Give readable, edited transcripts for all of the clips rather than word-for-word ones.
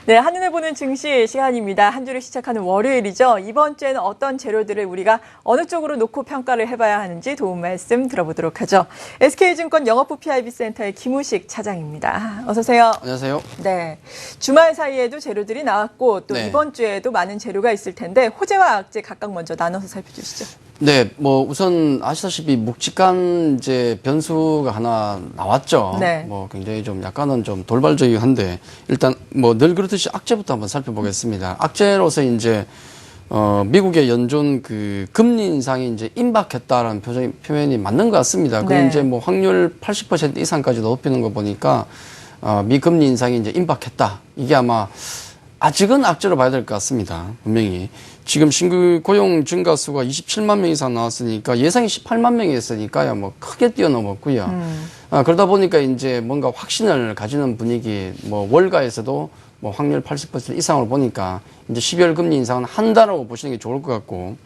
네, 한눈에 보는 증시 시간입니다. 한 주를 시작하는 월요일이죠. 이번 주에는 어떤 재료들을 우리가 어느 쪽으로 놓고 평가를 해봐야 하는지 도움 말씀 들어보도록 하죠. SK증권 영업부 PIB센터의 김우식 차장입니다. 어서 오세요. 안녕하세요. 네, 주말 사이에도 재료들이 나왔고 또 네. 이번 주에도 많은 재료가 있을 텐데 호재와 악재 각각 먼저 나눠서 살펴주시죠. 네, 뭐 우선 아시다시피 묵직한 이제 변수가 하나 나왔죠. 네. 뭐 굉장히 좀 약간은 좀 돌발적이한데 일단 뭐 늘 그렇듯이 악재부터 한번 살펴보겠습니다. 악재로서 이제 미국의 연준 그 금리 인상이 이제 임박했다라는 표현이 맞는 것 같습니다. 그 네. 이제 뭐 확률 80% 이상까지 높이는 거 보니까 미 금리 인상이 이제 임박했다. 이게 아마 아직은 악재로 봐야 될 것 같습니다. 분명히. 지금 신규 고용 증가 수가 27만 명 이상 나왔으니까 예상이 18만 명이었으니까요. 뭐 크게 뛰어넘었고요. 그러다 보니까 이제 뭔가 확신을 가지는 분위기, 뭐 월가에서도 뭐 확률 80% 이상으로 보니까 이제 12월 금리 인상은 한다라고 보시는 게 좋을 것 같고,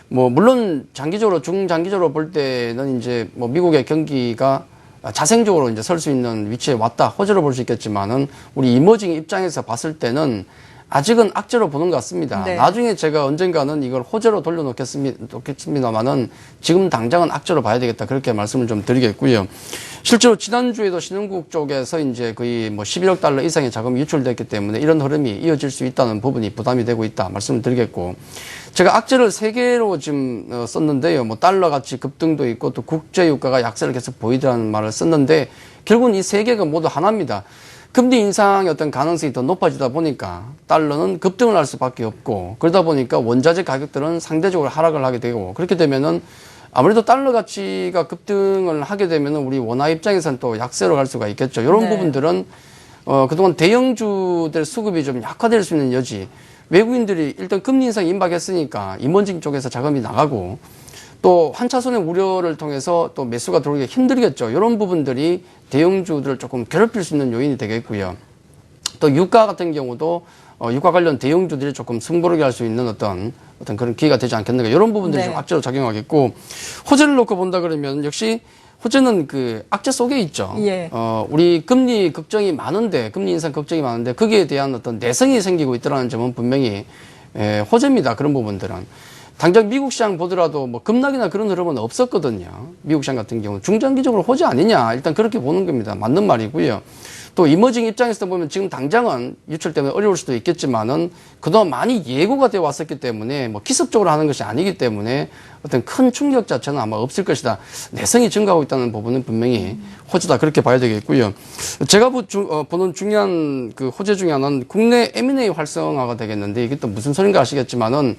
뭐 물론 장기적으로 중장기적으로 볼 때는 이제 뭐 미국의 경기가 자생적으로 이제 설 수 있는 위치에 왔다 호재로 볼 수 있겠지만은 우리 이머징 입장에서 봤을 때는 아직은 악재로 보는 것 같습니다. 네. 나중에 제가 언젠가는 이걸 호재로 돌려놓겠습니다만은 지금 당장은 악재로 봐야 되겠다 그렇게 말씀을 좀 드리겠고요. 실제로 지난주에도 신흥국 쪽에서 이제 거의 뭐 11억 달러 이상의 자금이 유출됐기 때문에 이런 흐름이 이어질 수 있다는 부분이 부담이 되고 있다 말씀을 드리겠고, 제가 악재를 3개로 지금 썼는데요. 뭐 달러 가치 급등도 있고 또 국제 유가가 약세를 계속 보이더라는 말을 썼는데 결국은 이 3개가 모두 하나입니다. 금리 인상의 어떤 가능성이 더 높아지다 보니까 달러는 급등을 할 수밖에 없고, 그러다 보니까 원자재 가격들은 상대적으로 하락을 하게 되고, 그렇게 되면은 아무래도 달러 가치가 급등을 하게 되면은 우리 원화 입장에서는 또 약세로 갈 수가 있겠죠. 이런 네. 부분들은 그동안 대형주들 수급이 좀 약화될 수 있는 여지, 외국인들이 일단 금리 인상이 임박했으니까 임원진 쪽에서 자금이 나가고 또 한차선의 우려를 통해서 또 매수가 들어오기 힘들겠죠. 이런 부분들이 대형주들을 조금 괴롭힐 수 있는 요인이 되겠고요. 또 유가 같은 경우도 유가 관련 대형주들이 조금 승부르게 할 수 있는 어떤 그런 기회가 되지 않겠는가. 이런 부분들이 네. 좀 악재로 작용하겠고, 호재를 놓고 본다 그러면 역시 호재는 그 악재 속에 있죠. 예. 우리 금리 걱정이 많은데, 금리 인상 걱정이 많은데 거기에 대한 어떤 내성이 생기고 있다는 점은 분명히 호재입니다. 그런 부분들은. 당장 미국 시장 보더라도 뭐 급락이나 그런 흐름은 없었거든요. 미국 시장 같은 경우는 중장기적으로 호재 아니냐, 일단 그렇게 보는 겁니다. 맞는 말이고요. 또 이머징 입장에서 보면 지금 당장은 유출 때문에 어려울 수도 있겠지만은 그동안 많이 예고가 되어 왔었기 때문에 뭐 기습적으로 하는 것이 아니기 때문에 어떤 큰 충격 자체는 아마 없을 것이다. 내성이 증가하고 있다는 부분은 분명히 호재다 그렇게 봐야 되겠고요. 제가 보는 중요한 그 호재 중에 하나는 국내 M&A 활성화가 되겠는데, 이게 또 무슨 소린가 아시겠지만은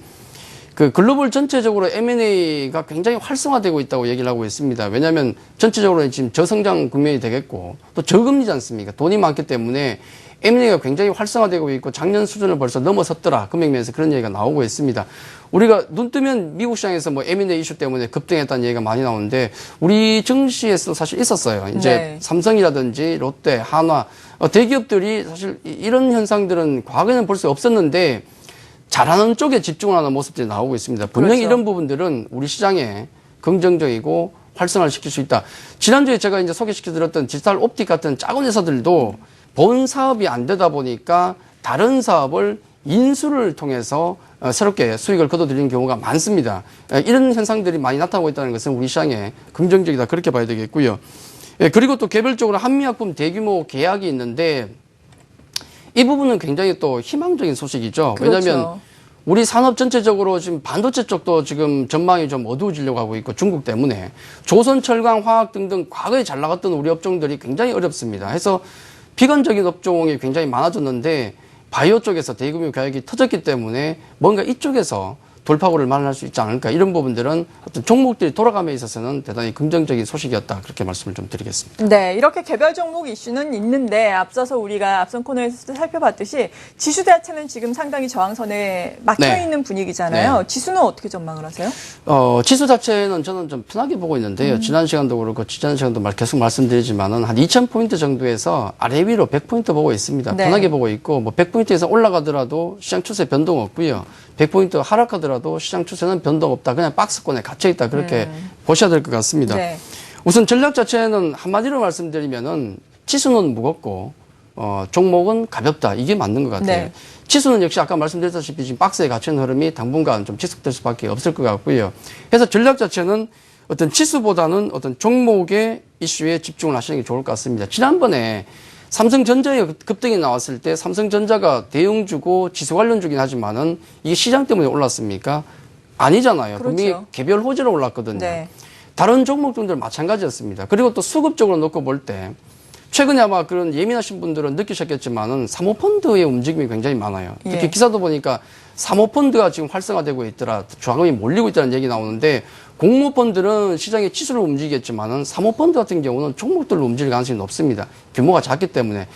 그 글로벌 전체적으로 M&A가 굉장히 활성화되고 있다고 얘기를 하고 있습니다. 왜냐하면 전체적으로 지금 저성장 국면이 되겠고 또 저금리지 않습니까? 돈이 많기 때문에 M&A가 굉장히 활성화되고 있고 작년 수준을 벌써 넘어섰더라. 금액면에서 그런 얘기가 나오고 있습니다. 우리가 눈 뜨면 미국 시장에서 뭐 M&A 이슈 때문에 급등했다는 얘기가 많이 나오는데 우리 증시에서도 사실 있었어요. 이제 네. 삼성이라든지 롯데, 한화, 대기업들이 사실 이런 현상들은 과거에는 볼 수 없었는데 잘하는 쪽에 집중을 하는 모습들이 나오고 있습니다. 분명히 그렇죠. 이런 부분들은 우리 시장에 긍정적이고 활성화를 시킬 수 있다. 지난주에 제가 이제 소개시켜드렸던 디지털 옵틱 같은 작은 회사들도 본 사업이 안 되다 보니까 다른 사업을 인수를 통해서 새롭게 수익을 거둬들이는 경우가 많습니다. 이런 현상들이 많이 나타나고 있다는 것은 우리 시장에 긍정적이다 그렇게 봐야 되겠고요. 그리고 또 개별적으로 한미약품 대규모 계약이 있는데 이 부분은 굉장히 또 희망적인 소식이죠. 그렇죠. 왜냐하면 우리 산업 전체적으로 지금 반도체 쪽도 지금 전망이 좀 어두워지려고 하고 있고 중국 때문에 조선, 철강, 화학 등등 과거에 잘 나갔던 우리 업종들이 굉장히 어렵습니다. 해서 비관적인 업종이 굉장히 많아졌는데 바이오 쪽에서 대규모 계약이 터졌기 때문에 뭔가 이쪽에서 돌파구를 마련할 수 있지 않을까, 이런 부분들은 어떤 종목들이 돌아감에 있어서는 대단히 긍정적인 소식이었다 그렇게 말씀을 좀 드리겠습니다. 네, 이렇게 개별 종목 이슈는 있는데 앞서서 우리가 앞선 코너에서 살펴봤듯이 지수 자체는 지금 상당히 저항선에 막혀 있는 분위기잖아요. 네. 지수는 어떻게 전망을 하세요? 지수 자체는 저는 좀 편하게 보고 있는데요. 지난 시간도 그렇고 지난 시간도 계속 말씀드리지만은 한 2,000포인트 정도에서 아래 위로 100포인트 보고 있습니다. 네. 편하게 보고 있고 뭐 100포인트에서 올라가더라도 시장 추세 변동 없고요. 100포인트 하락하더라도 시장 추세는 변동 없다. 그냥 박스권에 갇혀 있다. 그렇게 보셔야 될 것 같습니다. 네. 우선 전략 자체는 한마디로 말씀드리면은 지수는 무겁고 종목은 가볍다. 이게 맞는 것 같아요. 네. 지수는 역시 아까 말씀드렸다시피 지금 박스에 갇힌 흐름이 당분간 좀 지속될 수밖에 없을 것 같고요. 그래서 전략 자체는 어떤 지수보다는 어떤 종목의 이슈에 집중을 하시는 게 좋을 것 같습니다. 지난번에 삼성전자의 급등이 나왔을 때 삼성전자가 대형주고 지수 관련주긴 하지만은 이게 시장 때문에 올랐습니까? 아니잖아요. 그렇죠. 분명히 개별 호재로 올랐거든요. 네. 다른 종목들 마찬가지였습니다. 그리고 또 수급적으로 놓고 볼 때 최근에 아마 그런 예민하신 분들은 느끼셨겠지만은 사모펀드의 움직임이 굉장히 많아요. 특히 예. 기사도 보니까 사모펀드가 지금 활성화되고 있더라. 자금이 몰리고 있다는 얘기 나오는데 공모펀드는 시장의 지수를 움직이겠지만은 사모펀드 같은 경우는 종목들로 움직일 가능성이 높습니다. 규모가 작기 때문에.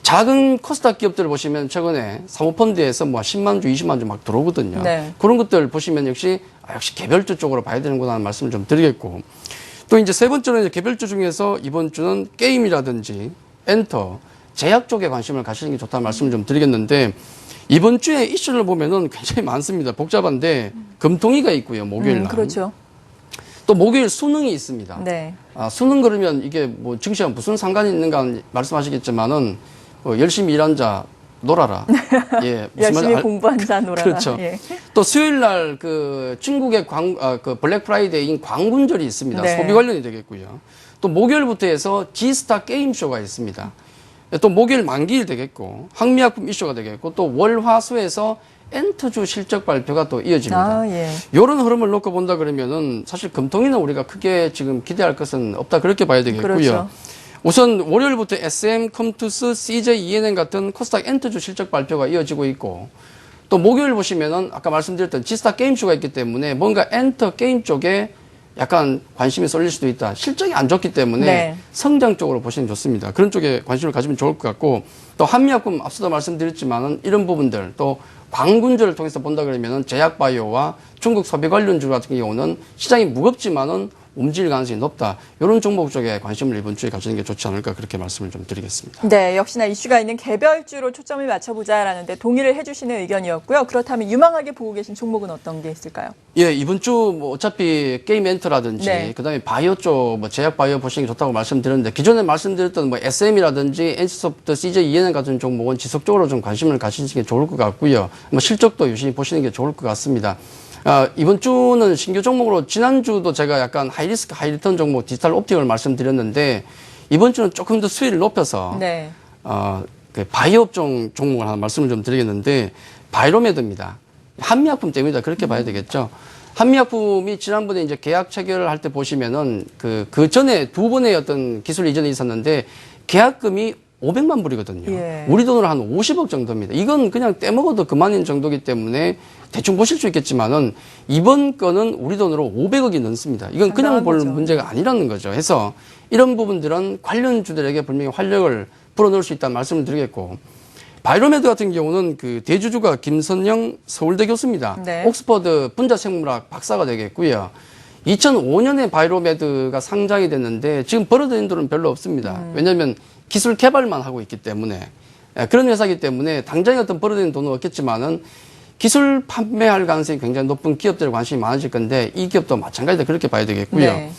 작은 코스닥 기업들을 보시면 최근에 사모펀드에서 뭐 10만 주, 20만 주 막 들어오거든요. 네. 그런 것들 보시면 역시 개별주 쪽으로 봐야 되는구나 하는 말씀을 좀 드리겠고. 또 이제 세 번째는 이제 개별주 중에서 이번 주는 게임이라든지 엔터, 제약 쪽에 관심을 가시는 게 좋다는 말씀을 좀 드리겠는데 이번 주에 이슈를 보면은 굉장히 많습니다. 복잡한데 금통위가 있고요. 목요일 날. 그렇죠. 또 목요일 수능이 있습니다. 네. 수능 그러면 이게 뭐 증시와 무슨 상관이 있는가 말씀하시겠지만은 열심히 일한 자 놀아라. 예, 무슨 열심히 말 공부한 자 놀아라. 그렇죠. 예. 또 수요일 날 중국의 그 블랙 프라이데이인 광군절이 있습니다. 네. 소비 관련이 되겠고요. 또 목요일부터 해서 지스타 게임쇼가 있습니다. 또 목요일 만기일 되겠고 항미약품 이슈가 되겠고 또 월화수에서 엔터주 실적 발표가 또 이어집니다. 예. 이런 흐름을 놓고 본다 그러면은 사실 금통위는 우리가 크게 지금 기대할 것은 없다 그렇게 봐야 되겠고요. 그렇죠. 우선 월요일부터 SM, 컴투스, CJ, ENN 같은 코스닥 엔터주 실적 발표가 이어지고 있고 또 목요일 보시면은 아까 말씀드렸던 지스타 게임쇼가 있기 때문에 뭔가 엔터 게임 쪽에 약간 관심이 쏠릴 수도 있다. 실적이 안 좋기 때문에 네. 성장 쪽으로 보시면 좋습니다. 그런 쪽에 관심을 가지면 좋을 것 같고 또 한미약품 앞서도 말씀드렸지만은 이런 부분들 또 광군절을 통해서 본다 그러면은 제약바이오와 중국 소비 관련주 같은 경우는 시장이 무겁지만은 움직일 가능성이 높다. 이런 종목 쪽에 관심을 이번 주에 가지는 게 좋지 않을까 그렇게 말씀을 좀 드리겠습니다. 네, 역시나 이슈가 있는 개별주로 초점을 맞춰보자라는데 동의를 해주시는 의견이었고요. 그렇다면 유망하게 보고 계신 종목은 어떤 게 있을까요? 예, 이번 주 뭐 어차피 게임 엔터라든지 네. 그다음에 바이오 쪽 뭐 제약 바이오 보시는 게 좋다고 말씀드렸는데 기존에 말씀드렸던 뭐 SM이라든지 NC소프트, CJ, ENN 같은 종목은 지속적으로 좀 관심을 가시는 게 좋을 것 같고요. 뭐 실적도 유심히 보시는 게 좋을 것 같습니다. 이번 주는 신규 종목으로 지난주도 제가 약간 하이리스크 하이리턴 종목 디지털 옵틱을 말씀드렸는데 이번 주는 조금 더 수위를 높여서 네. 그 바이오업 종목을 하나 말씀을 좀 드리겠는데 바이로메드입니다. 한미약품 때문이다 그렇게 봐야 되겠죠. 한미약품이 지난번에 이제 계약 체결을 할 때 보시면은 그 전에 두 번의 어떤 기술 이전이 있었는데 계약금이 500만 불이거든요. 예. 우리 돈으로 한 50억 정도입니다. 이건 그냥 떼먹어도 그만인 정도이기 때문에 대충 보실 수 있겠지만은 이번 건은 우리 돈으로 500억이 넘습니다. 이건 그냥 볼 거죠. 문제가 아니라는 거죠. 해서 이런 부분들은 관련주들에게 분명히 활력을 불어넣을 수 있다는 말씀을 드리겠고 바이로메드 같은 경우는 그 대주주가 김선영 서울대 교수입니다. 네. 옥스퍼드 분자생물학 박사가 되겠고요. 2005년에 바이로메드가 상장이 됐는데 지금 벌어들인 돈은 별로 없습니다. 왜냐하면 기술 개발만 하고 있기 때문에 그런 회사이기 때문에 당장에 어떤 벌어들인 돈은 없겠지만은 기술 판매할 가능성이 굉장히 높은 기업들에 관심이 많아질 건데 이 기업도 마찬가지다 그렇게 봐야 되겠고요. 네.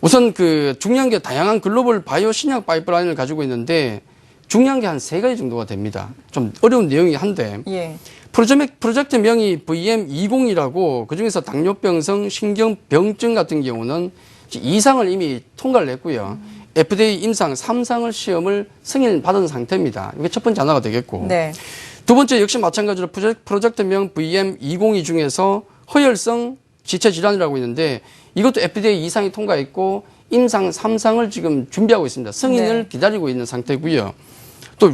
우선 그 중요한 게 다양한 글로벌 바이오 신약 파이프라인을 가지고 있는데 중요한 게 한 3가지 정도가 됩니다. 좀 어려운 내용이 한데 예. 프로젝트 명이 VM20이라고 그중에서 당뇨병성 신경병증 같은 경우는 이상을 이미 통과를 했고요. FDA 임상 3상을 시험을 승인받은 상태입니다. 이게 첫 번째 하나가 되겠고. 네. 두 번째 역시 마찬가지로 프로젝트명 VM202 중에서 허혈성 지체 질환이라고 있는데 이것도 FDA 2상이 통과했고 임상 3상을 지금 준비하고 있습니다. 승인을 네. 기다리고 있는 상태고요. 또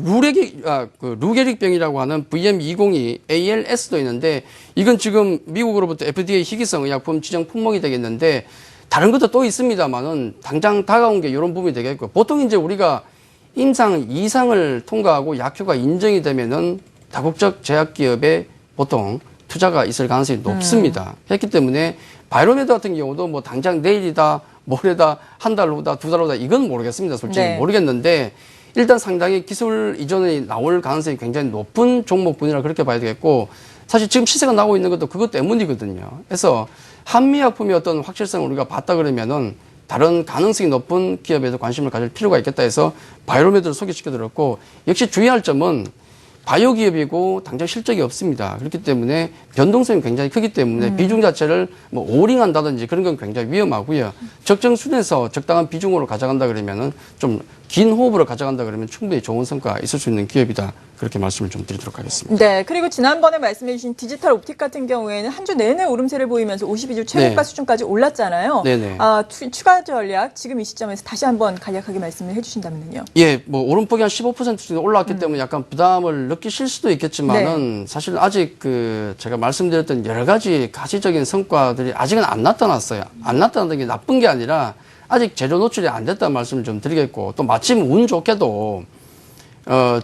루게릭병이라고 하는 VM202 ALS도 있는데 이건 지금 미국으로부터 FDA 희귀성 의약품 지정 품목이 되겠는데 다른 것도 또 있습니다만은 당장 다가온 게 이런 부분이 되겠고 보통 이제 우리가 임상 2상을 통과하고 약효가 인정이 되면은 다국적 제약기업에 보통 투자가 있을 가능성이 높습니다. 했기 때문에 바이로메드 같은 경우도 뭐 당장 내일이다, 모레다, 한 달 후다, 두 달 후다 이건 모르겠습니다. 솔직히 네. 모르겠는데 일단 상당히 기술 이전이 나올 가능성이 굉장히 높은 종목군이라 그렇게 봐야 되겠고 사실 지금 시세가 나오고 있는 것도 그것 때문이거든요. 그래서 한미약품의 어떤 확실성을 우리가 봤다 그러면은 다른 가능성이 높은 기업에도 관심을 가질 필요가 있겠다 해서 바이오로메드를 소개시켜드렸고, 역시 주의할 점은 바이오 기업이고 당장 실적이 없습니다. 그렇기 때문에 변동성이 굉장히 크기 때문에 비중 자체를 뭐 오링한다든지 그런 건 굉장히 위험하고요. 적정 순에서 적당한 비중으로 가져간다 그러면은 좀 긴 호흡으로 가져간다 그러면 충분히 좋은 성과가 있을 수 있는 기업이다. 그렇게 말씀을 좀 드리도록 하겠습니다. 네. 그리고 지난번에 말씀해 주신 디지털 옵틱 같은 경우에는 한 주 내내 오름세를 보이면서 52주 최고가 네. 수준까지 올랐잖아요. 네네. 추가 전략 지금 이 시점에서 다시 한번 간략하게 말씀을 해 주신다면요. 예, 뭐 오름폭이 한 15% 정도 올라왔기 때문에 약간 부담을 느끼실 수도 있겠지만은 사실 아직 제가 말씀드렸던 여러 가지 가시적인 성과들이 아직은 안 나타났어요. 안 나타나는 게 나쁜 게 아니라 아직 재료 노출이 안 됐다는 말씀을 좀 드리겠고, 또 마침 운 좋게도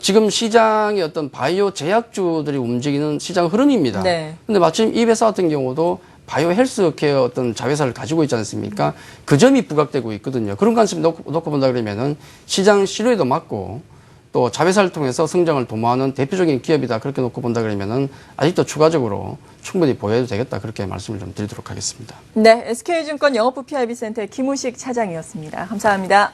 지금 시장의 어떤 바이오 제약주들이 움직이는 시장 흐름입니다. 네. 근데 마침 이 회사 같은 경우도 바이오 헬스케어 어떤 자회사를 가지고 있지 않습니까? 그 점이 부각되고 있거든요. 그런 관점 놓고 본다 그러면은 시장 실효에도 맞고 또 자회사를 통해서 성장을 도모하는 대표적인 기업이다. 그렇게 놓고 본다 그러면은 아직도 추가적으로 충분히 보여도 되겠다. 그렇게 말씀을 좀 드리도록 하겠습니다. 네. SK증권 영업부 PIB 센터의 김우식 차장이었습니다. 감사합니다.